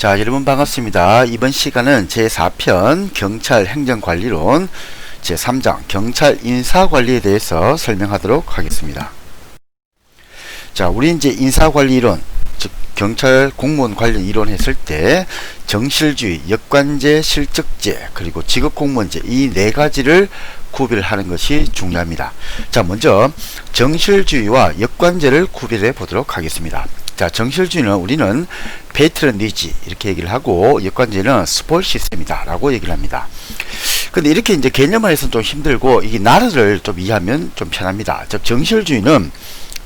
자, 여러분 반갑습니다. 이번 시간은 제4편 경찰 행정관리론 제3장 경찰 인사관리에 대해서 설명하도록 하겠습니다. 자, 우리 이제 인사관리론, 즉 경찰 공무원 관련 이론 했을 때 정실주의, 역관제, 실적제, 그리고 직업공무원제 이 네 가지를 구별하는 것이 중요합니다. 자, 먼저 정실주의와 역관제를 구별해 보도록 하겠습니다. 자, 정실주의는 우리는 패트런니지 이렇게 얘기를 하고, 역관제는 스포일 시스템이다 라고 얘기를 합니다. 근데 이렇게 이제 개념화해서는 좀 힘들고, 이게 나라를 좀 이해하면 좀 편합니다. 즉 정실주의는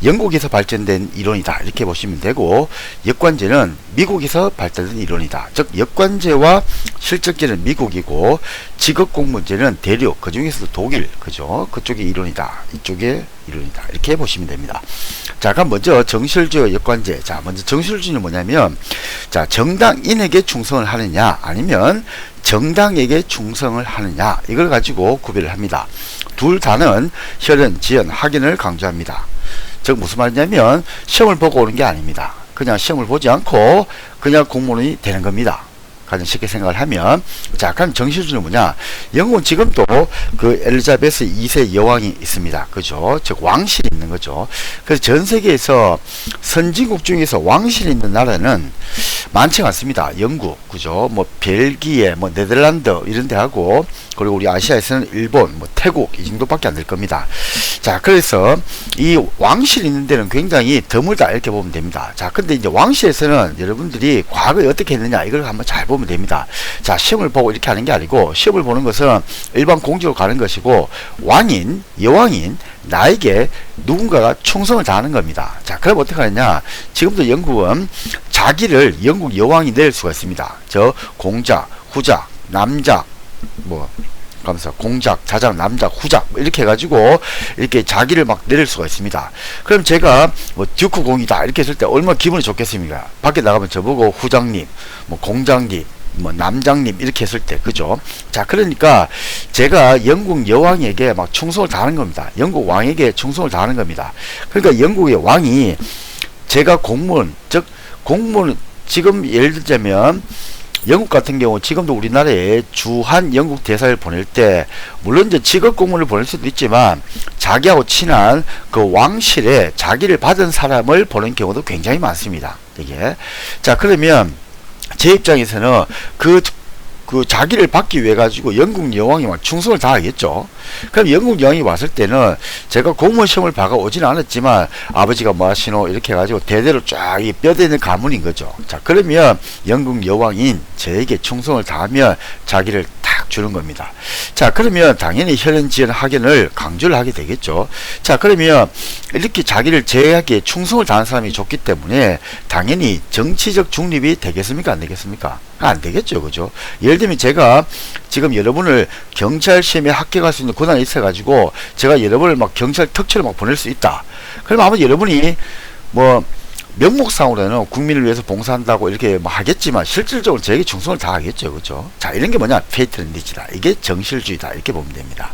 영국에서 발전된 이론이다 이렇게 보시면 되고, 역관제는 미국에서 발달된 이론이다. 즉 역관제와 실적제는 미국이고, 직업공무원제는 대륙, 그 중에서도 독일, 그죠? 그쪽의 이론이다, 이쪽의 이론이다 이렇게 보시면 됩니다. 자, 그럼 먼저 정실주의와 역관제. 자, 먼저 정실주의는 뭐냐면, 자, 정당인에게 충성을 하느냐 아니면 정당에게 충성을 하느냐, 이걸 가지고 구별을 합니다. 둘 다는 혈연, 지연, 학연을 강조합니다. 즉 무슨 말이냐면 시험을 보고 오는 게 아닙니다. 그냥 시험을 보지 않고 그냥 공무원이 되는 겁니다. 가장 쉽게 생각을 하면. 자, 그럼 정실주의는 뭐냐? 영국은 지금도 그 엘리자베스 2세 여왕이 있습니다. 그죠? 즉 왕실이 있는 거죠. 그래서 전 세계에서 선진국 중에서 왕실이 있는 나라는 많지가 않습니다. 영국, 그죠? 뭐 벨기에, 뭐 네덜란드 이런 데 하고, 그리고 우리 아시아에서는 일본, 뭐 태국 이 정도밖에 안 될 겁니다. 자, 그래서 이 왕실이 있는 데는 굉장히 드물다 이렇게 보면 됩니다. 자, 근데 이제 왕실에서는 여러분들이 과거에 어떻게 했느냐 이걸 한번 잘 보면 됩니다. 자, 시험을 보고 이렇게 하는 게 아니고, 시험을 보는 것은 일반 공직으로 가는 것이고, 왕인, 여왕인 나에게 누군가가 충성을 다하는 겁니다. 자, 그럼 어떻게 하느냐? 지금도 영국은 자기를 영국 여왕이 낼 수가 있습니다. 저 공작, 후작, 남작, 뭐 가면서 공작, 자작, 남작, 후작 이렇게 해가지고 이렇게 자기를 막 내릴 수가 있습니다. 그럼 제가 뭐 듀크 공이다 이렇게 했을 때 얼마나 기분이 좋겠습니까? 밖에 나가면 저보고 후장님, 뭐 공장님, 뭐 남장님 이렇게 했을 때, 그죠? 자, 그러니까 제가 영국 여왕에게 막 충성을 다하는 겁니다. 영국 왕에게 충성을 다하는 겁니다. 그러니까 영국의 왕이 제가 공무원, 즉 공무원, 지금 예를 들자면 영국 같은 경우 지금도 우리나라에 주한 영국 대사를 보낼 때, 물론 이제 직업 공무원을 보낼 수도 있지만 자기하고 친한 그 왕실에 자기를 받은 사람을 보낸 경우도 굉장히 많습니다. 이게. 자, 그러면 제 입장에서는 그 자기를 받기 위해 가지고 영국 여왕이 막 충성을 다하겠죠. 그럼 영국 여왕이 왔을 때는 제가 공무원 시험을 봐가 오지는 않았지만 아버지가 뭐 하시노 이렇게 해가지고 대대로 쫙 이 뼈대는 가문인 거죠. 자, 그러면 영국 여왕인 저에게 충성을 다하면 자기를 탁 주는 겁니다. 자, 그러면 당연히 혈연, 지연, 학연을 강조를 하게 되겠죠. 자, 그러면 이렇게 자기를 제에게 충성을 다하는 사람이 좋기 때문에 당연히 정치적 중립이 되겠습니까? 안 되겠습니까? 안 되겠죠. 그죠? 예를 들면 제가 지금 여러분을 경찰 시험에 합격할 수 있는 권한이 있어가지고 제가 여러분을 막 경찰 특채로 막 보낼 수 있다. 그러면 아마 여러분이 뭐 명목상으로는 국민을 위해서 봉사한다고 이렇게 뭐 하겠지만 실질적으로 저에게 충성을 다하겠죠. 그죠? 자, 이런 게 뭐냐? 패트런니지다. 이게 정실주의다. 이렇게 보면 됩니다.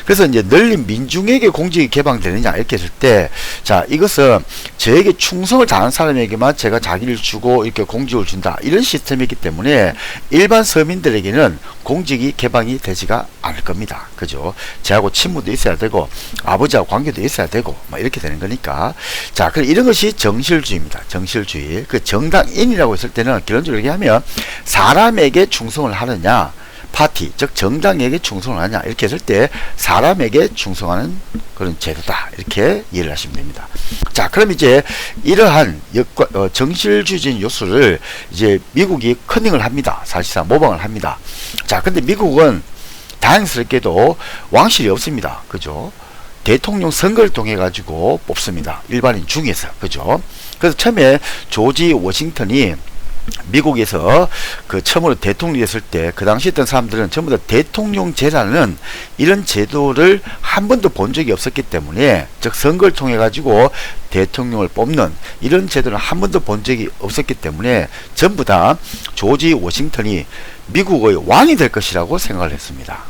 그래서 이제 널리 민중에게 공직이 개방되느냐 이렇게 했을 때, 자, 이것은 저에게 충성을 다하는 사람에게만 제가 자기를 주고 이렇게 공직을 준다 이런 시스템이기 때문에 일반 서민들에게는 공직이 개방이 되지가 않을 겁니다. 그죠? 저하고 친무도 있어야 되고 아버지하고 관계도 있어야 되고 뭐 이렇게 되는 거니까. 자, 그럼 이런 것이 정실주의입니다. 정실주의. 그 정당인이라고 했을 때는 결론적으로 얘기하면 사람에게 충성을 하느냐, 파티, 즉 정당에게 충성을 하냐 이렇게 했을 때 사람에게 충성하는 그런 제도다 이렇게 이해를 하시면 됩니다. 자, 그럼 이제 이러한 정실주의적인 요소를 이제 미국이 커닝을 합니다. 사실상 모방을 합니다. 자, 근데 미국은 다행스럽게도 왕실이 없습니다. 그죠? 대통령 선거를 통해 가지고 뽑습니다. 일반인 중에서. 그죠? 그래서 처음에 조지 워싱턴이 미국에서 그 처음으로 대통령이 됐을 때 그 당시 있던 사람들은 전부 다 대통령제라는 이런 제도를 한 번도 본 적이 없었기 때문에, 즉 선거를 통해 가지고 대통령을 뽑는 이런 제도를 한 번도 본 적이 없었기 때문에 전부 다 조지 워싱턴이 미국의 왕이 될 것이라고 생각을 했습니다.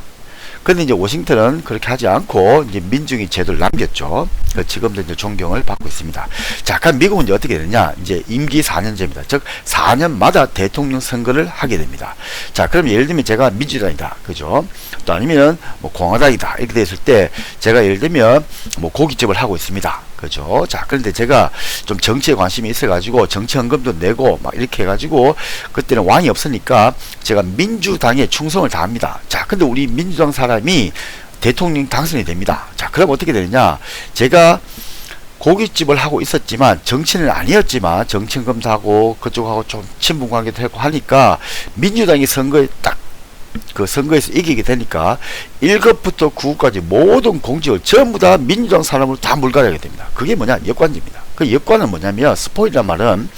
근데 이제 워싱턴은 그렇게 하지 않고 이제 민중이 제도를 남겼죠. 지금도 이제 존경을 받고 있습니다. 자, 그럼 미국은 이제 어떻게 되느냐? 이제 임기 4년제입니다. 즉 4년마다 대통령 선거를 하게 됩니다. 자, 그럼 예를 들면 제가 민주당이다, 그죠? 또 아니면 뭐 공화당이다 이렇게 됐을 때 제가 예를 들면 뭐 고깃집을 하고 있습니다. 그죠? 자, 그런데 제가 좀 정치에 관심이 있어가지고 정치 헌금도 내고 막 이렇게 해가지고 그때는 왕이 없으니까 제가 민주당에 충성을 다합니다. 자, 근데 우리 민주당 사람이 대통령 당선이 됩니다. 자, 그럼 어떻게 되느냐? 제가 고깃집을 하고 있었지만 정치는 아니었지만 정치 헌금도 하고 그쪽하고 좀 친분 관계도 하고 하니까 민주당이 선거에 딱 그 선거에서 이기게 되니까 1급부터 9급까지 모든 공직을 전부 다 민주당 사람으로 다 물갈이하게 됩니다. 그게 뭐냐? 역관제입니다. 그 역관은 뭐냐면 스포이란 말은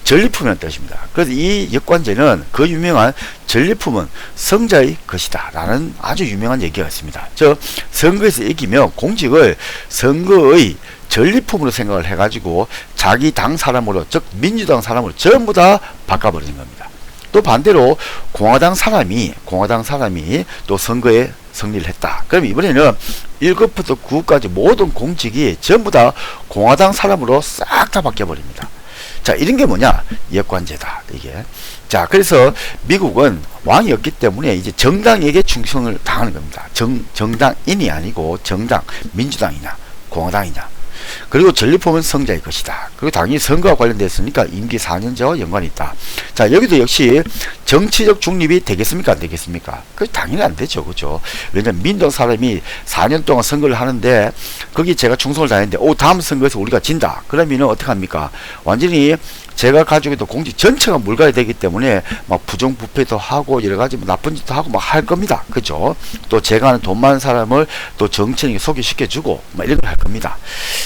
전리품이라는 뜻입니다. 그래서 이 역관제는 그 유명한 전리품은 성자의 것이다 라는 아주 유명한 얘기가 있습니다. 즉 선거에서 이기면 공직을 선거의 전리품으로 생각을 해가지고 자기 당 사람으로, 즉 민주당 사람으로 전부 다 바꿔버리는 겁니다. 또 반대로 공화당 사람이 또 선거에 승리를 했다. 그럼 이번에는 1급부터 9급까지 모든 공직이 전부 다 공화당 사람으로 싹 다 바뀌어버립니다. 자, 이런 게 뭐냐? 역관제다, 이게. 자, 그래서 미국은 왕이 없기 때문에 이제 정당에게 충성을 당하는 겁니다. 정당인이 아니고 정당, 민주당이냐, 공화당이냐. 그리고 전리품은 성자의 것이다. 그리고 당연히 선거와 관련됐으니까 임기 4년제와 연관이 있다. 자, 여기도 역시 정치적 중립이 되겠습니까? 안 되겠습니까? 그 당연히 안 되죠. 그죠? 왜냐면 민주당 사람이 4년 동안 선거를 하는데 거기 제가 충성을 다했는데 다음 선거에서 우리가 진다. 그러면은 어떻게 합니까? 완전히 제가 가지고 있던 공직 전체가 물갈이 되기 때문에 막 부정부패도 하고 여러 가지 뭐 나쁜 짓도 하고 막 할 겁니다. 그죠? 또 제가 아는 돈 많은 사람을 또 정치인에게 소개시켜주고 막 이런 걸 할 겁니다.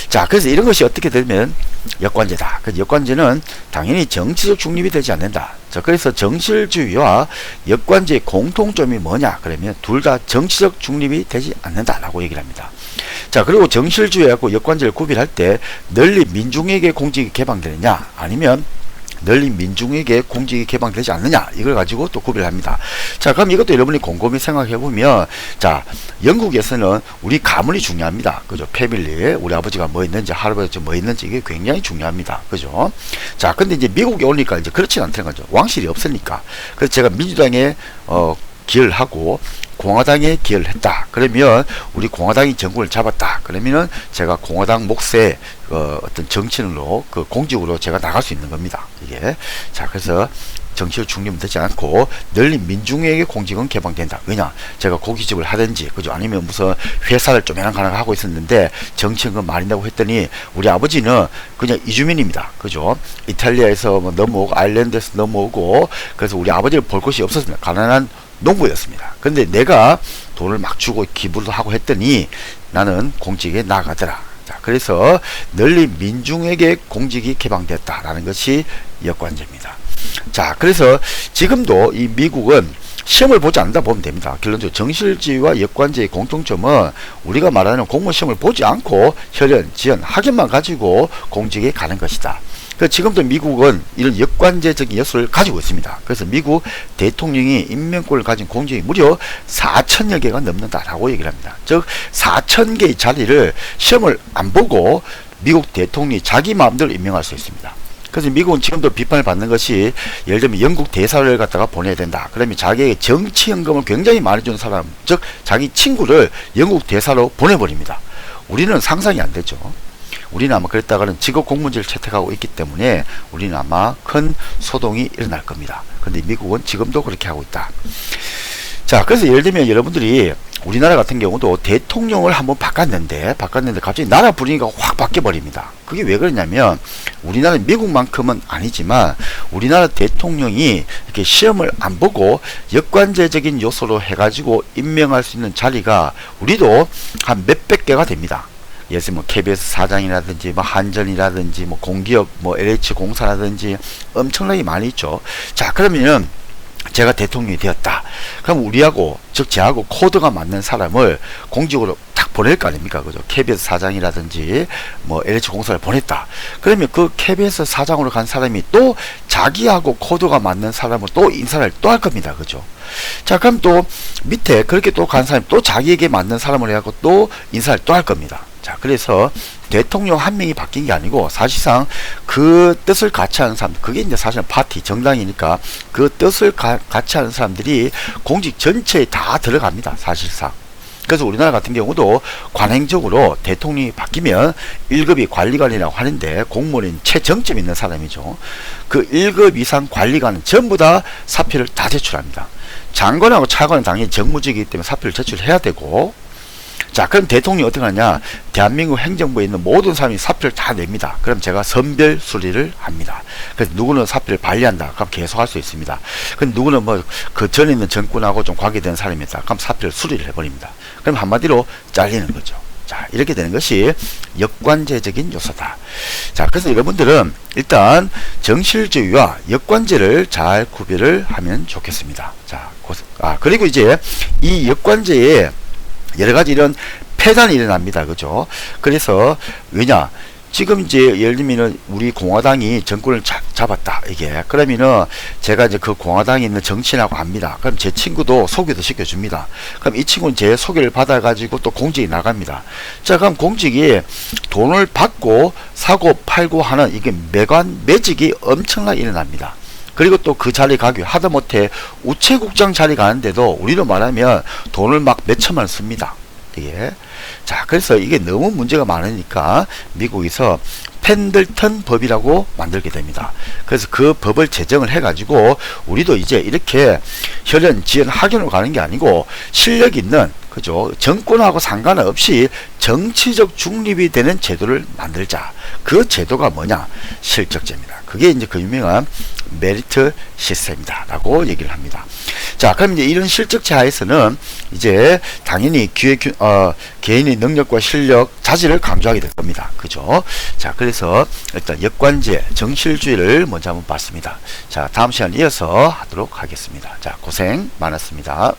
자, 그래서 이런 것이 어떻게 되면 역관제다. 그 역관제는 당연히 정치적 중립이 되지 않는다. 자, 그래서 정실주의와 역관제의 공통점이 뭐냐? 그러면 둘 다 정치적 중립이 되지 않는다라고 얘기를 합니다. 자, 그리고 정실주의하고 역관제를 구별할 때 널리 민중에게 공직이 개방되느냐 아니면 널리 민중에게 공직이 개방되지 않느냐 이걸 가지고 또 구별합니다. 자, 그럼 이것도 여러분이 곰곰이 생각해 보면, 자, 영국에서는 우리 가문이 중요합니다. 그죠? 패밀리, 우리 아버지가 뭐 있는지 할아버지가 뭐 있는지 이게 굉장히 중요합니다. 그죠? 자, 근데 이제 미국에 오니까 이제 그렇진 않다는 거죠. 왕실이 없으니까. 그래서 제가 민주당에 기여를 하고 공화당에 기여를 했다. 그러면 우리 공화당이 정권을 잡았다. 그러면은 제가 공화당 몫의 어떤 정치인으로 그 공직으로 제가 나갈 수 있는 겁니다. 이게. 자, 그래서 정치를 중립은 되지 않고 널리 민중에게 공직은 개방된다. 왜냐? 제가 고깃집을 하든지, 그죠? 아니면 무슨 회사를 쪼매난 가능을 하고 있었는데 정치인건 많이 내고 했더니 우리 아버지는 그냥 이주민입니다. 그죠? 이탈리아에서 뭐 넘어오고 아일랜드에서 넘어오고 그래서 우리 아버지를 볼 곳이 없었습니다. 가난한 농부였습니다. 근데 내가 돈을 막 주고 기부도 하고 했더니 나는 공직에 나가더라. 자, 그래서 널리 민중에게 공직이 개방됐다라는 것이 역관제입니다. 자, 그래서 지금도 이 미국은 시험을 보지 않는다 보면 됩니다. 결론적으로 정실주의와 역관제의 공통점은 우리가 말하는 공무원 시험을 보지 않고 혈연, 지연, 학연만 가지고 공직에 가는 것이다. 지금도 미국은 이런 역관제적인 요소를 가지고 있습니다. 그래서 미국 대통령이 임명권을 가진 공직이 무려 4천여 개가 넘는다라고 얘기를 합니다. 즉 4천 개의 자리를 시험을 안 보고 미국 대통령이 자기 마음대로 임명할 수 있습니다. 그래서 미국은 지금도 비판을 받는 것이 예를 들면 영국 대사를 갖다가 보내야 된다. 그러면 자기에게 정치연금을 굉장히 많이 주는 사람, 즉 자기 친구를 영국 대사로 보내버립니다. 우리는 상상이 안 되죠. 우리는 아마 그랬다가는 직업 공무원제를 채택하고 있기 때문에 우리는 아마 큰 소동이 일어날 겁니다. 근데 미국은 지금도 그렇게 하고 있다. 자, 그래서 예를 들면 여러분들이 우리나라 같은 경우도 대통령을 한번 바꿨는데 갑자기 나라 분위기가 확 바뀌어 버립니다. 그게 왜 그러냐면 우리나라 미국만큼은 아니지만 우리나라 대통령이 이렇게 시험을 안 보고 역관제적인 요소로 해가지고 임명할 수 있는 자리가 우리도 한 몇백 개가 됩니다. 예를 들면 KBS 사장이라든지 뭐 한전이라든지 뭐 공기업 뭐 LH공사라든지 엄청나게 많이 있죠. 자, 그러면은 제가 대통령이 되었다. 그럼 우리하고 즉 저하고 코드가 맞는 사람을 공직으로 딱 딱 보낼 거 아닙니까? 그죠? KBS 사장이라든지 뭐 LH 공사를 보냈다. 그러면 그 KBS 사장으로 간 사람이 또 자기하고 코드가 맞는 사람을 또 인사를 또 할 겁니다. 그죠? 자, 그럼 또 밑에 그렇게 또 간 사람이 또 자기에게 맞는 사람을 해갖고 또 인사를 또 할 겁니다. 자, 그래서 대통령 한 명이 바뀐 게 아니고 사실상 그 뜻을 같이 하는 사람, 그게 이제 사실은 파티, 정당이니까 그 뜻을 같이 하는 사람들이 공직 전체에 다 들어갑니다. 사실상. 그래서 우리나라 같은 경우도 관행적으로 대통령이 바뀌면 1급이 관리관이라고 하는데 공무원인 최정점 있는 사람이죠. 그 1급 이상 관리관은 전부 다 사표를 다 제출합니다. 장관하고 차관은 당연히 정무직이기 때문에 사표를 제출해야 되고, 자, 그럼 대통령이 어떻게 하냐? 대한민국 행정부에 있는 모든 사람이 사표를 다 냅니다. 그럼 제가 선별 수리를 합니다. 그래서 누구는 사표를 발리한다. 그럼 계속 할 수 있습니다. 근데 누구는 뭐 그 전에 있는 정권하고 좀 관계되는 사람이다. 그럼 사표를 수리를 해버립니다. 그럼 한마디로 잘리는 거죠. 자, 이렇게 되는 것이 역관제적인 요소다. 자, 그래서 여러분들은 일단 정실주의와 역관제를 잘 구별을 하면 좋겠습니다. 자, 그리고 이제 이 역관제에 여러 가지 이런 폐단이 일어납니다. 그죠? 그래서, 왜냐? 지금 이제 예를 들면 우리 공화당이 정권을 잡았다. 이게. 그러면은 제가 이제 그 공화당에 있는 정치인하고 합니다. 그럼 제 친구도 소개도 시켜줍니다. 그럼 이 친구는 제 소개를 받아가지고 또 공직이 나갑니다. 자, 그럼 공직이 돈을 받고 사고 팔고 하는 이게 매직이 엄청나게 일어납니다. 그리고 또 그 자리 가기 하다못해 우체국장 자리 가는데도 우리로 말하면 돈을 막 몇천만 원 씁니다. 이게. 자, 그래서 이게 너무 문제가 많으니까 미국에서 펜들턴 법이라고 만들게 됩니다. 그래서 그 법을 제정을 해가지고 우리도 이제 이렇게 혈연, 지연, 학연으로 가는 게 아니고 실력 있는, 그죠? 정권하고 상관없이 정치적 중립이 되는 제도를 만들자. 그 제도가 뭐냐? 실적제입니다. 그게 이제 그 유명한 메리트 시스템이다 라고 얘기를 합니다. 자, 그럼 이제 이런 실적제 하에서는 이제 당연히 개인의 능력과 실력, 자질을 강조하게 될 겁니다. 그죠? 자, 그래서 일단 역관제, 정실주의를 먼저 한번 봤습니다. 자, 다음 시간에 이어서 하도록 하겠습니다. 자, 고생 많았습니다.